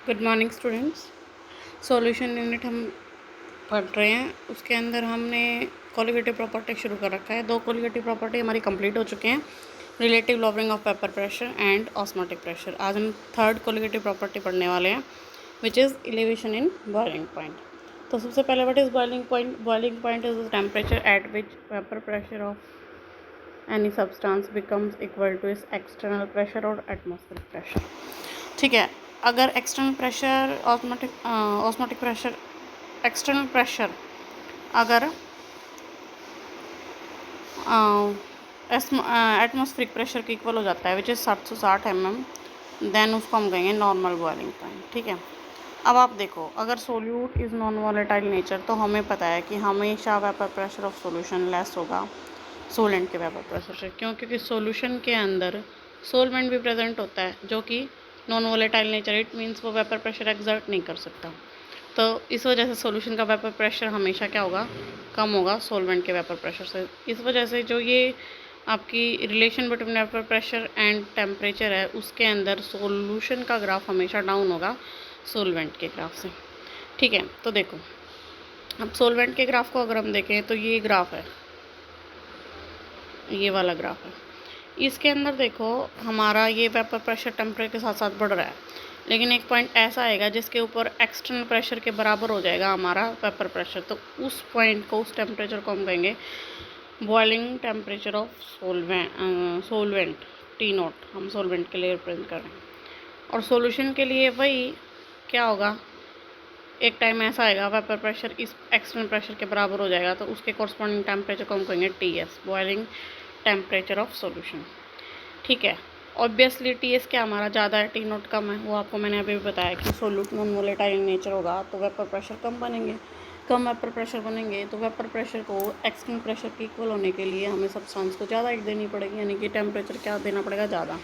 Good morning students. Solution unit हम पढ़ रहे हैं, उसके अंदर हमने कोलिगेटिव प्रॉपर्टी शुरू कर रखा है। 2 कोलिगेटिव प्रॉपर्टी हमारी कंप्लीट हो चुके हैं, relative lowering of vapour pressure and osmotic pressure. आज हम थर्ड कोलिगेटिव प्रॉपर्टी पढ़ने वाले हैं, which is elevation in boiling point. तो सबसे पहले what is boiling point? Boiling point is the temperature at which vapour pressure of any substance becomes equal to its external pressure और atmospheric pressure. ठीक है, अगर external pressure osmotic pressure external pressure अगर atmospheric pressure के equal हो जाता है which is 760 mm, then उसको हम कहेंगे नॉर्मल बॉइलिंग पॉइंट। ठीक है, अब आप देखो, अगर solute is non volatile nature तो हमें पता है कि हमेशा vapour pressure of solution less होगा सोलेंट के वेपर प्रेशर से। क्यों? क्योंकि सॉल्यूशन के अंदर सोलवेंट भी प्रेजेंट होता है जो कि non volatile nature, it means वो वेपर प्रेशर एग्जर्ट नहीं कर सकता। तो इस वजह से सॉल्यूशन का वेपर प्रेशर हमेशा क्या होगा? कम होगा सोलवेंट के वेपर प्रेशर से। इस वजह से जो ये आपकी relation between vapour pressure and temperature है, उसके अंदर सॉल्यूशन का ग्राफ हमेशा डाउन होगा सोलवेंट के ग्राफ से। ठीक है, तो देखो, अब सोलवेंट के ग्राफ को अगर हम देखें तो ये ग्राफ है, ये वाला ग्राफ है। इसके अंदर देखो, हमारा ये वेपर प्रेशर टेम्परेचर के साथ साथ बढ़ रहा है, लेकिन एक पॉइंट ऐसा आएगा जिसके ऊपर एक्सटर्नल प्रेशर के बराबर हो जाएगा हमारा वेपर प्रेशर। तो उस पॉइंट को, उस टेम्परेचर को हम कहेंगे boiling temperature of solvent T note. हम सोलवेंट के लिए रिप्रेजेंट कर रहे हैं, और सॉल्यूशन के लिए वही क्या होगा, एक टाइम ऐसा आएगा वेपर प्रेशर इस एक्सटर्नल प्रेशर के बराबर हो जाएगा, तो उसके कॉरस्पॉन्डिंग टेम्परेचर को हम कहेंगे TS, boiling temperature of solution. ठीक है, ऑब्वियसली TS क्या हमारा ज़्यादा है, T नोट कम है। वो आपको मैंने अभी भी बताया कि सोल्यूट नॉन वोलेटाइल नेचर होगा तो वेपर प्रेशर कम बनेंगे। कम वेपर प्रेशर बनेंगे तो वेपर प्रेशर को एक्सटर्नल प्रेशर के इक्वल होने के लिए हमें सब्सटेंस को ज़्यादा हीट देनी पड़ेगी, यानी कि टेम्परेचर क्या देना पड़ेगा? ज़्यादा।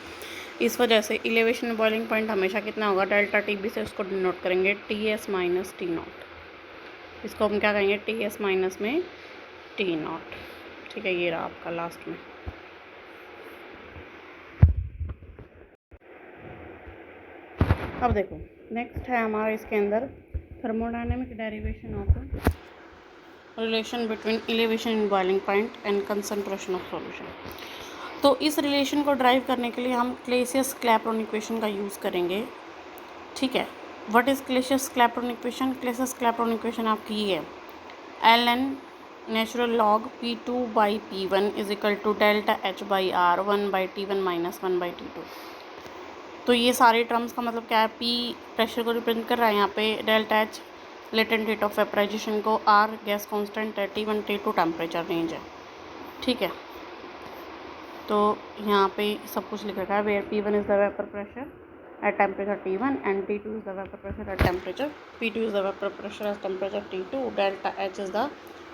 इस वजह से इलेवेशन बॉइलिंग पॉइंट हमेशा कितना होगा? डेल्टा TB से उसको डिनोट करेंगे TS माइनस T नॉट। इसको हम क्या कहेंगे? TS माइनस में T नॉट। ठीक है, ये रहा आपका लास्ट में। अब देखो, नेक्स्ट है हमारा इसके अंदर thermodynamic derivation of relation between elevation in boiling point and concentration of solution. तो इस रिलेशन को ड्राइव करने के लिए हम क्लेसियस क्लैपेरॉन इक्वेशन का यूज़ करेंगे। ठीक है, what is Clausius Clapeyron equation? Clausius Clapeyron equation आपकी ये है, ln natural log P2/P1 is equal to delta H/R 1/T1 minus 1/T2। तो ये सारे टर्म्स का मतलब क्या है? P प्रेशर को रिप्रेजेंट कर रहा है यहाँ पे, delta H latent heat of vaporisation को, R गैस कांस्टेंट है, T1 T2 टेम्परेचर रेंज है। ठीक है, तो यहाँ पे सब कुछ लिख रखा है, where P1 is the vapour pressure at temperature T1 and T2 is the vapor pressure at temperature P2 is the vapor pressure at temperature T2। delta H is the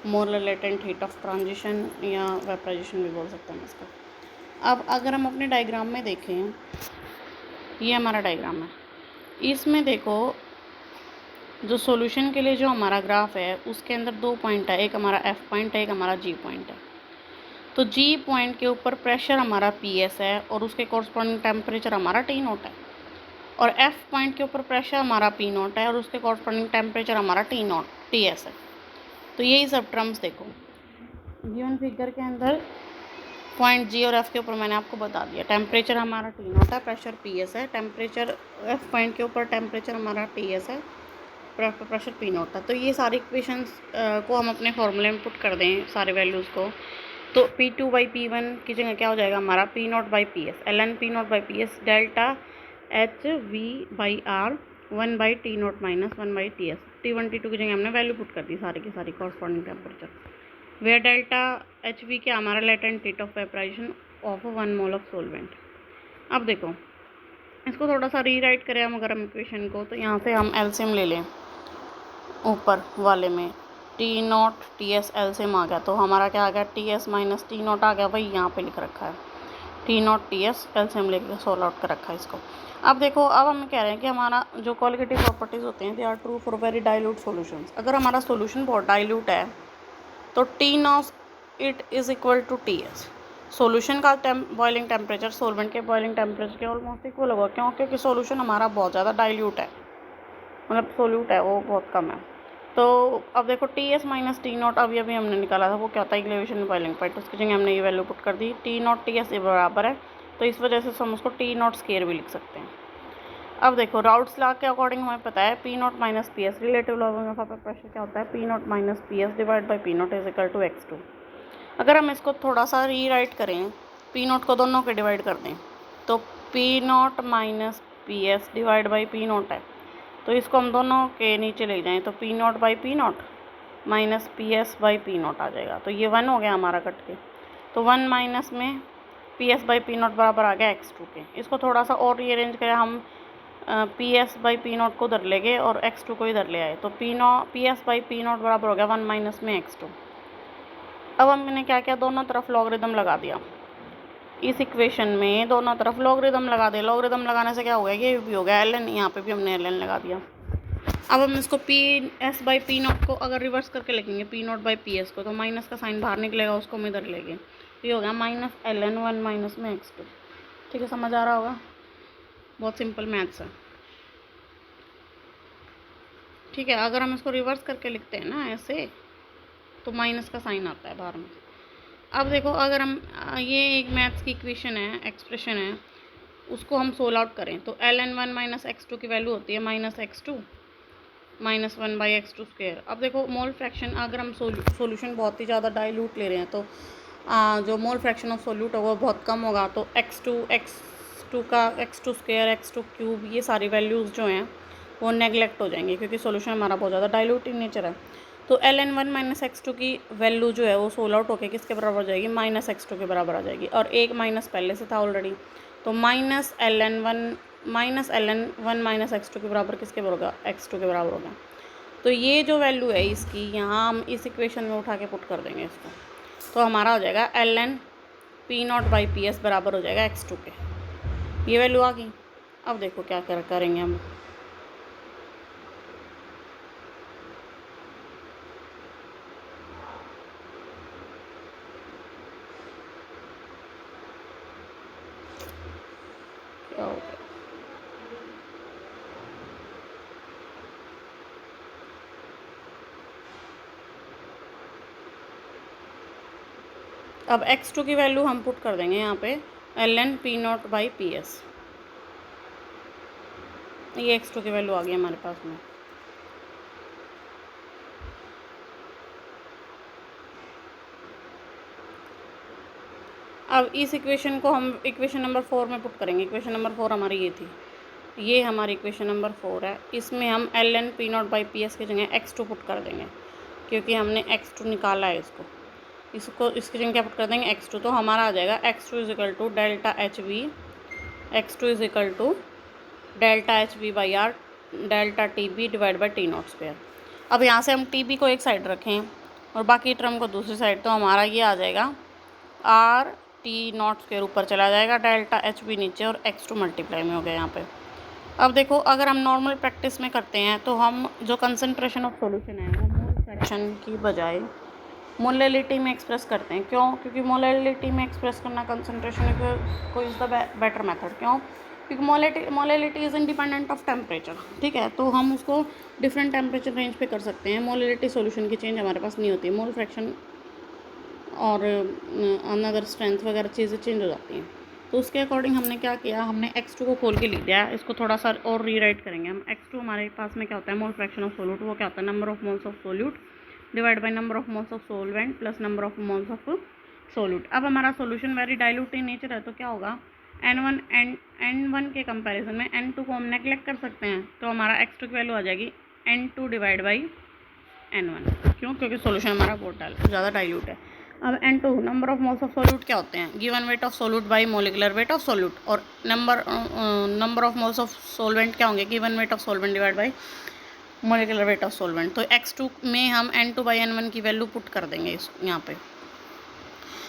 molar latent heat of transition या vaporisation भी बोल सकते हैं इसका। अब अगर हम अपने डायग्राम में देखें, ये हमारा डायग्राम है, इसमें देखो जो सॉल्यूशन के लिए जो हमारा ग्राफ है उसके अंदर 2 पॉइंट है, एक हमारा F पॉइंट है, एक हमारा G पॉइंट है। तो G पॉइंट के ऊपर प्रेशर हमारा PS है और उसके कॉरस्पॉन्डिंग टेम्परेचर हमारा T नोट है, और F पॉइंट के ऊपर प्रेशर हमारा P नोट है और उसके कॉरस्पॉन्डिंग टेम्परेचर हमारा T नोट TS है। तो यही सब टर्म्स देखो गिवन फिगर के अंदर पॉइंट G और F के ऊपर मैंने आपको बता दिया, टेम्परेचर हमारा T नोट है, प्रेशर PS है, टेम्परेचर F पॉइंट के ऊपर टेम्परेचर हमारा TS है, प्रेशर P नोट है। तो ये सारी इक्वेशंस को हम अपने फॉर्मूले में पुट कर दें सारे वैल्यूज़ को, तो P2/P1 की जगह क्या हो जाएगा हमारा P note by PS, ln P note by PS delta HV/R 1/T note minus 1/TS। T1 T2 की जगह हमने वैल्यू पुट कर दी सारी की सारी corresponding temperature, where delta HV क्या हमारा latent heat of vaporisation of 1 mole of solvent. अब देखो, इसको थोड़ा सा रीराइट करें हम अगर हम इक्वेशन को, तो यहाँ से हम एलसीएम ले लें, ऊपर वाले में T नोट TS एलसीएम आ गया, तो हमारा क्या आ गया? TS माइनस T नोट आ गया, वही यहाँ पे लिख रखा है, T नोट TS एलसीएम लेके सोल्व आउट कर रखा है इसको। अब देखो, अब हम कह रहे हैं कि हमारा जो कोलिगेटिव प्रॉपर्टीज़ होते हैं they are true for very dilute solutions. अगर हमारा सॉल्यूशन बहुत डाइल्यूट है तो T nought it is equal to TS। Solution का बॉइलिंग टेम्परेचर सोलवेंट के बॉइलिंग टेम्परेचर के ऑलमोस्ट इक्वल होगा। क्यों? क्योंकि सॉल्यूशन हमारा बहुत ज़्यादा डाइल्यूट है। मतलब सोल्यूट है वो बहुत कम है। तो अब देखो T S minus T not अभी अभी हमने निकाला था, वो क्या होता है इक्वेशन बॉइलिंग पॉइंट, उसकी जगह हमने ये वैल्यू पुट कर दी, टी नॉट टी एस बराबर है, तो इस वजह से हम उसको टी नॉट स्केयर भी लिख सकते हैं। अब देखो राउट्स लॉ के अकॉर्डिंग हमें पता है P not minus P S, relative law of pressure क्या होता है, P not minus P S divide by P nought is equal to x2। अगर हम इसको थोड़ा सा रीराइट करें, पी नॉट को दोनों के डिवाइड कर दें, तो P not minus P S divide by P not है, तो इसको हम दोनों के नीचे ले जाएं तो P naught by P not minus P S by P naught आ जाएगा, तो ये 1 हो गया हमारा कट के, तो 1 माइनस में P S by P not बराबर आ गया x2 के। इसको थोड़ा सा और रीअरेंज करें हम, P S by P not को इधर ले गए और x2 को इधर ले आए, तो P S by P not बराबर हो गया 1 माइनस में x2। अब हमने क्या किया, दोनों तरफ लॉगरिदम लगा दिया, इस इक्वेशन में दोनों तरफ लॉगरिदम लगा दिया। लॉगरिदम लगाने से क्या हो गया, ये भी हो गया ln, यहाँ पे भी हमने ln लगा दिया। अब हम इसको P S by P not को अगर रिवर्स करके लिखेंगे P naught by P S को, तो माइनस का साइन बाहर निकलेगा, उसको हम इधर लेंगे, तो ये हो गया माइनस ln 1 माइनस में x2। ठीक है, समझ आ रहा होगा, बहुत सिंपल मैथ्स है। ठीक है, अगर हम इसको रिवर्स करके लिखते हैं ना ऐसे, तो माइनस का साइन आता है बाहर में। अब देखो अगर हम ये एक मैथ्स की इक्वेशन है, एक्सप्रेशन है, उसको हम सोल्व आउट करें तो ln 1 माइनस x2 की वैल्यू होती है minus x2 minus 1 by x2 square. अब देखो मोल फ्रैक्शन, अगर हम सोल्यूशन बहुत ही ज़्यादा डाइल्यूट ले रहे हैं तो जो मोल फ्रैक्शन ऑफ सोल्यूट होगा वो बहुत कम होगा, तो x2 का x2 स्क्वेयर x2 क्यूब ये सारी वैल्यूज़ जो हैं वो नेगलेक्ट हो जाएंगे, क्योंकि सोल्यूशन हमारा बहुत ज़्यादा डाइल्यूट इन नेचर है। तो ln 1 माइनस x2 की वैल्यू जो है वो सोल्व आउट होकर किसके बराबर हो जाएगी, माइनस x2 के बराबर आ जाएगी, और एक माइनस पहले से था ऑलरेडी, तो माइनस ln 1 माइनस x2 के बराबर किसके बराबर होगा, x2 के बराबर होगा। तो ये जो वैल्यू है इसकी, यहाँ हम इस इक्वेशन में उठा के पुट कर देंगे इसको, तो हमारा हो जाएगा ln P naught by P S बराबर हो जाएगा x2 के, ये वैल्यू आ गई। अब देखो क्या करेंगे हम, क्या हो गया, अब x2 की वैल्यू हम पुट कर देंगे यहाँ पे ln P naught by P S, ये x2 की वैल्यू आ गई हमारे पास में। अब इस इक्वेशन को हम इक्वेशन नंबर 4 में पुट करेंगे। इक्वेशन नंबर 4 हमारी ये थी, ये हमारी इक्वेशन नंबर 4 है, इसमें हम ln P naught by P S की जगह x2 पुट कर देंगे, क्योंकि हमने x2 निकाला है इसको इसकी जगह क्या पुट कर देंगे x2, तो हमारा आ जाएगा x2 is equal to delta H V, x2 is equal to delta H V by R delta T B divide by T nought square. अब यहाँ से हम टी बी को एक साइड रखें और बाकी टर्म को दूसरी साइड, तो हमारा ये आ जाएगा आर टी नॉट स्क्वायर ऊपर चला जाएगा, डेल्टा एच बी नीचे, और x2 मल्टीप्लाई में हो गया यहाँ पे। अब देखो अगर हम नॉर्मल प्रैक्टिस में करते हैं तो हम जो कंसनट्रेशन ऑफ सॉल्यूशन है वो मोल फ्रैक्शन की बजाय मोलैलिटी में एक्सप्रेस करते हैं। क्यों? क्योंकि मोलैलिटी में एक्सप्रेस करना कंसनट्रेशन को इज़ द बेटर मेथड। क्यों? क्योंकि molality is independent of temperature. ठीक है, तो हम उसको डिफरेंट टेम्परेचर रेंज पे कर सकते हैं। मोलैलिटी सॉल्यूशन की चेंज हमारे पास नहीं होती, मोल फ्रैक्शन और अनदर स्ट्रेंथ वगैरह चीज़ें चेंज हो जाती हैं। तो उसके अकॉर्डिंग हमने क्या किया, हमने x2 को खोल के लिख दिया। इसको थोड़ा सा और रीराइट करेंगे हम। x2 हमारे पास में क्या होता है, मोल फ्रैक्शन ऑफ सोल्यूट। वो क्या होता है, number of moles of solute divide by number of moles of solvent plus number of moles of solute. अब हमारा solution very dilute in nature है, तो क्या होगा, n1 के कंपैरिजन में n2 को हम नेगलेक्ट कर सकते हैं, तो हमारा x2 की वैल्यू आ जाएगी n2 डिवाइड बाई n1। क्यों? क्योंकि सोल्यूशन हमारा बहुत ज़्यादा डाइल्यूट है। अब n2 number of moles of solute क्या होते हैं, given weight of solute by molecular weight of solute, और number of moles of solvent क्या होंगे, given weight of solvent divide by molecular weight of solvent. तो x2 में हम n2 by n1 की वैल्यू पुट कर देंगे। यहाँ पे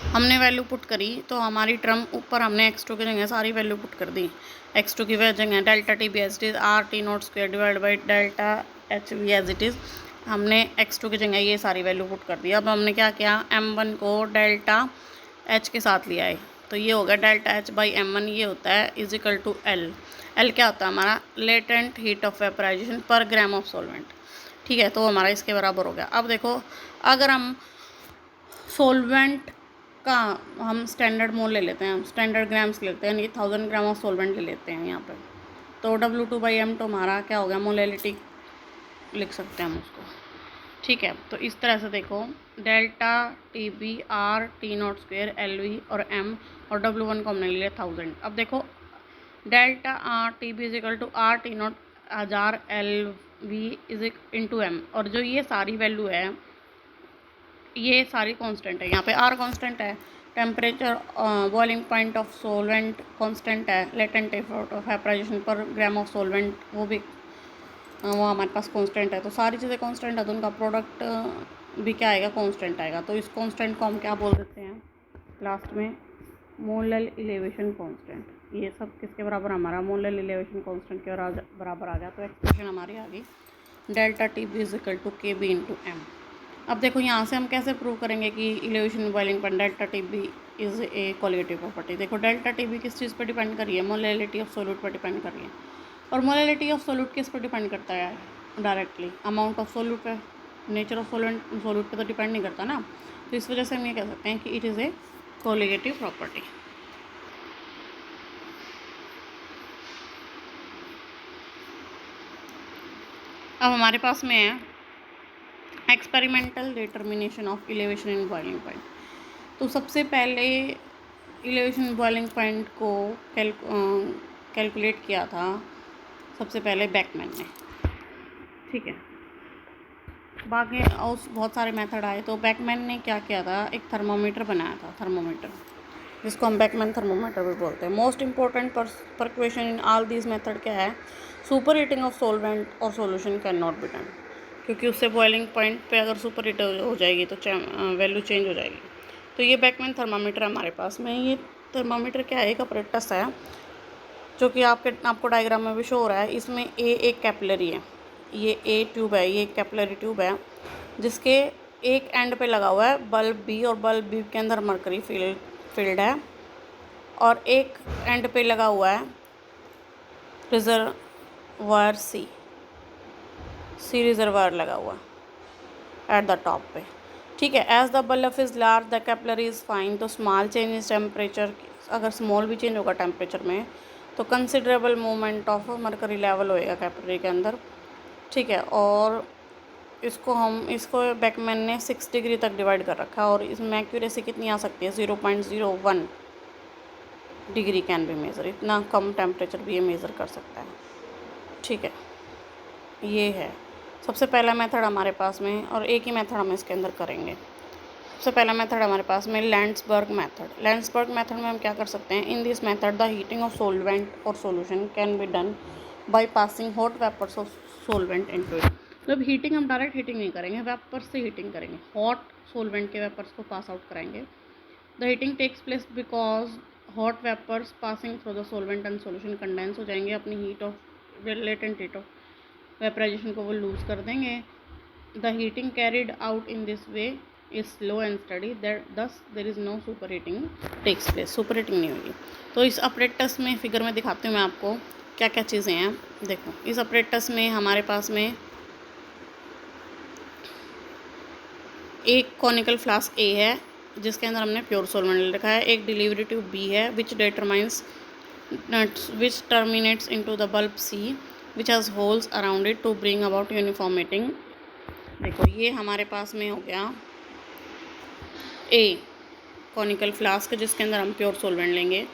हमने वैल्यू पुट करी तो हमारी टर्म ऊपर हमने x2 की जगह सारी वैल्यू पुट कर दी। x2 की जगह delta T B as it is R T nought square divide by delta H V as it is, हमने x2 की जगह ये सारी वैल्यू पुट कर दी। अब हमने क्या किया, m1 को डेल्टा h के साथ लिया है, तो ये होगा delta H by M one, ये होता है is equal to L. L क्या होता है हमारा, लेटेंट हीट ऑफ वेपराइजेशन पर ग्राम ऑफ सॉल्वेंट। ठीक है, तो हमारा इसके बराबर हो गया। अब देखो, अगर हम सॉल्वेंट का हम स्टैंडर्ड मोल ले लेते हैं, हम स्टैंडर्ड ग्राम्स लेते हैं, यानी 1000 ग्राम ऑफ सॉल्वेंट ले लेते हैं यहाँ पे, तो W2/M2 हमारा क्या हो गया, मोलैलिटी लिख सकते हैं हम उसको। ठीक है, तो इस तरह से देखो, delta TB R T0² LV और M और W1 को हमने ले लिया 1000। अब देखो, delta TB is equal to R T0 1000 LV is into M, और जो ये सारी वैल्यू है ये सारी कांस्टेंट है। यहाँ पे R कांस्टेंट है, temperature boiling point of solvent constant है, लेटेंट ऑफ वेपराइजेशन पर ग्राम ऑफ सॉल्वेंट वो भी वो हमारे पास कांस्टेंट है। तो सारी चीज़ें कांस्टेंट है, तो उनका प्रोडक्ट भी क्या आएगा, कांस्टेंट आएगा। तो इस कांस्टेंट को हम क्या बोल देते हैं लास्ट में, मोलल इलेवेशन कांस्टेंट। ये सब किसके बराबर, हमारा मोलल इलेवेशन कांस्टेंट के बराबर आ गया। तो एक्सप्रेशन हमारी आ गई, delta TB is equal to KB into M। अब देखो, यहाँ से हम कैसे प्रूव करेंगे कि इलेवेशन बॉइलिंग पर delta TB is a qualitative property. देखो, डेल्टा TB किस चीज़ पर डिपेंड कर रही है, मोलैलिटी ऑफ सॉल्यूट पर डिपेंड कर रही है। और मोलैलिटी ऑफ सॉल्यूट किस पर डिपेंड करता है, डायरेक्टली अमाउंट ऑफ सॉल्यूट पे, नेचर ऑफ सॉल्यूट पे तो डिपेंड नहीं करता ना। तो इस वजह से हम ये कह सकते हैं कि it is a colligative property. अब हमारे पास में है experimental determination of elevation in boiling point. तो सबसे पहले इलेवेशन बॉइलिंग पॉइंट को कैलकुलेट किया था सबसे पहले बेकमैन ने। ठीक है, बाकी और बहुत सारे मेथड आए, तो बेकमैन ने क्या किया था, एक थर्मोमीटर बनाया था, थर्मोमीटर, जिसको हम बेकमैन थर्मोमीटर भी बोलते हैं। Most important precaution in all these method क्या है, सुपर हीटिंग ऑफ सॉल्वेंट और solution can not be done, क्योंकि उससे बॉइलिंग पॉइंट पे अगर सुपर हीट हो जाएगी तो वैल्यू चेंज हो जाएगी। तो ये बेकमैन थर्मामीटर हमारे पास में, ये थर्मामीटर क्या है, एक अपरेटस है, जो कि आपको डायग्राम में भी शो हो रहा है। इसमें एक कैपिलरी है, ये A ट्यूब है, ये कैपिलरी ट्यूब है, जिसके एक एंड पे लगा हुआ है बल्ब B, और बल्ब B के अंदर मरकरी फील्ड है, और एक एंड पे लगा हुआ है रिजर्वायर C रिजर्वायर लगा हुआ एट द टॉप पे। ठीक है, as the bulb is large the capillary is fine, तो स्मॉल चेंज इज टेम्परेचर, अगर स्मॉल भी चेंज होगा टेम्परेचर में तो considerable movement of mercury level होएगा कैपिलरी के अंदर। ठीक है, और इसको बेकमैन ने 6 डिग्री तक डिवाइड कर रखा है, और इसमें एक्यूरेसी कितनी आ सकती है, 0.01 डिग्री कैन बी मेज़र, इतना कम टेम्परेचर भी ये मेज़र कर सकता है। ठीक है, ये है सबसे पहला मेथड हमारे पास में, और एक ही मेथड हम इसके अंदर करेंगे। सबसे पहला मेथड हमारे पास में लैंड्सबर्ग मेथड। लैंड्सबर्ग मेथड में हम क्या कर सकते हैं, in this method the heating of solvent और solution can be done by passing hot vapours of solvent into it. मतलब हीटिंग हम डायरेक्ट हीटिंग नहीं करेंगे, वेपर्स से हीटिंग करेंगे, हॉट सॉल्वेंट के वेपर्स को पास आउट कराएंगे। The heating takes place because hot vapours passing through the solvent and solution condense हो जाएंगे, अपनी heat of latent heat of vaporisation को वो लूज़ कर देंगे। The heating carried out in this way is slow and steady, that thus there is no super heating takes place, super heating नहीं होगी। तो इस अपरेटस में फिगर में दिखाती हूँ मैं आपको क्या क्या चीज़ें हैं। देखो, इस अपरेटस में हमारे पास में एक कॉनिकल फ्लास्क A है, जिसके अंदर हमने प्योर सॉल्वेंट रखा है, एक डिलीवरी ट्यूब B है which terminates into the bulb C which has holes around it to bring about uniform heating. देखो, ये हमारे पास में हो गया A कॉनिकल फ्लास्क, जिसके अंदर हम प्योर सॉल्वेंट लेंगे।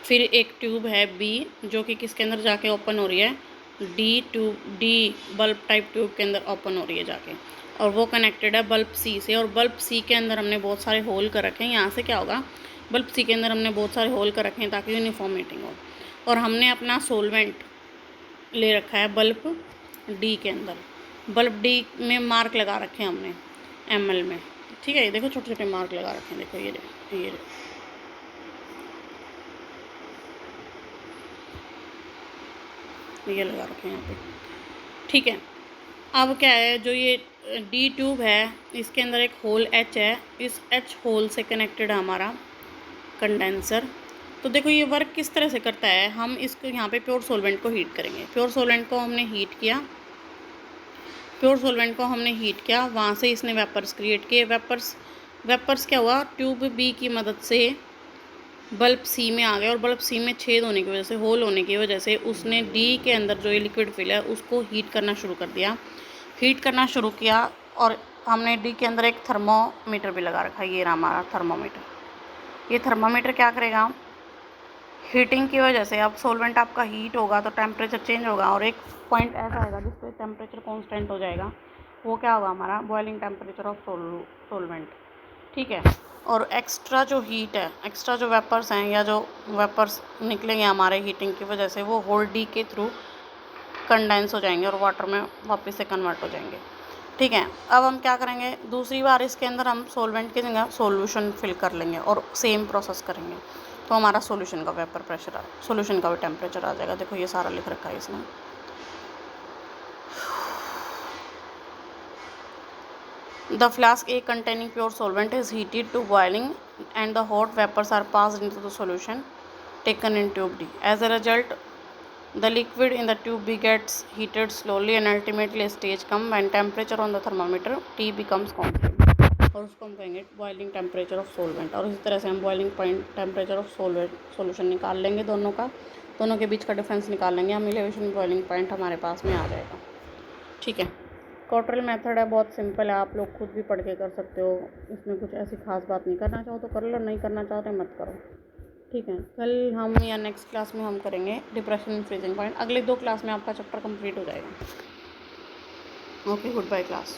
फिर एक ट्यूब है B, जो कि किसके अंदर जाके ओपन हो रही है, D बल्ब टाइप ट्यूब के अंदर ओपन हो रही है जाके, और वो कनेक्टेड है बल्ब C से, और बल्ब C के अंदर हमने बहुत सारे होल कर रखे हैं। यहाँ से क्या होगा, बल्ब C के अंदर हमने बहुत सारे होल कर रखे हैं ताकि यूनिफॉर्म हीटिंग हो, और हमने अपना सॉल्वेंट ले रखा है बल्ब D के अंदर। बल्ब D में मार्क लगा रखे हैं हमने ml में। ठीक है, ये देखो छोटे छोटे मार्क लगा रखे हैं, देखो ये लगा रखे हैं यहाँ पे। ठीक है, अब क्या है, जो ये D ट्यूब है इसके अंदर एक होल H है, इस H होल से कनेक्टेड है हमारा कंडेंसर। तो देखो ये वर्क किस तरह से करता है, हम इसको यहाँ पे प्योर सॉल्वेंट को हीट करेंगे। प्योर सॉल्वेंट को हमने हीट किया, वहाँ से इसने वेपर्स क्रिएट किए। वेपर्स क्या हुआ, ट्यूब बी की मदद से बल्ब सी में आ गया, और बल्ब सी में छेद होने की वजह से, होल होने की वजह से उसने डी के अंदर जो ये लिक्विड फिल है उसको हीट करना शुरू किया। और हमने डी के अंदर एक थर्मोमीटर भी लगा रखा है, ये रहा हमारा थर्मोमीटर। ये थर्मोमीटर क्या करेगा, हीटिंग की वजह से, अब सॉल्वेंट आपका हीट होगा तो टेम्परेचर चेंज होगा, और एक पॉइंट ऐसा आएगा जिस पे टेम्परेचर कांस्टेंट हो जाएगा, वो क्या होगा हमारा बॉइलिंग टेम्परेचर ऑफ सॉल्वेंट। ठीक है। और एक्स्ट्रा जो हीट है, एक्स्ट्रा जो वेपर्स हैं या जो वेपर्स निकलेंगे हमारे हीटिंग की वजह से, वो होल डी के थ्रू कंडेंस हो जाएंगे और वाटर में वापस से कन्वर्ट हो जाएंगे। ठीक है। अब हम क्या करेंगे, दूसरी बार इसके अंदर हम सॉल्वेंट की जगह सॉल्यूशन फिल कर लेंगे और सेम प्रोसेस करेंगे, तो हमारा सॉल्यूशन का वेपर प्रेशर, सॉल्यूशन का भी टेम्परेचर आ जाएगा। देखो ये सारा लिख रखा है इसने। The flask A containing pure solvent is heated to boiling and the hot vapors are passed into the solution taken in tube D. As a result, the liquid in the tube B gets heated slowly and ultimately a stage comes when temperature on the thermometer T becomes constant, और उसको हम कहेंगे boiling temperature of solvent. और इसी तरह से हम boiling point temperature of solution निकाल लेंगे, दोनों के बीच का डिफरेंस निकाल लेंगे हम, एलिवेशन बॉइलिंग पॉइंट हमारे पास में आ जाएगा। ठीक है। कॉटरल मेथड है, बहुत सिंपल है, आप लोग खुद भी पढ़ के कर सकते हो, इसमें कुछ ऐसी खास बात नहीं, करना चाहो तो कर लो, नहीं करना चाहो तो मत करो। ठीक है। कल हम या नेक्स्ट क्लास में हम करेंगे डिप्रेशन इन फ्रीजिंग पॉइंट। अगले 2 क्लास में आपका चैप्टर कंप्लीट हो जाएगा। Okay, good bye class.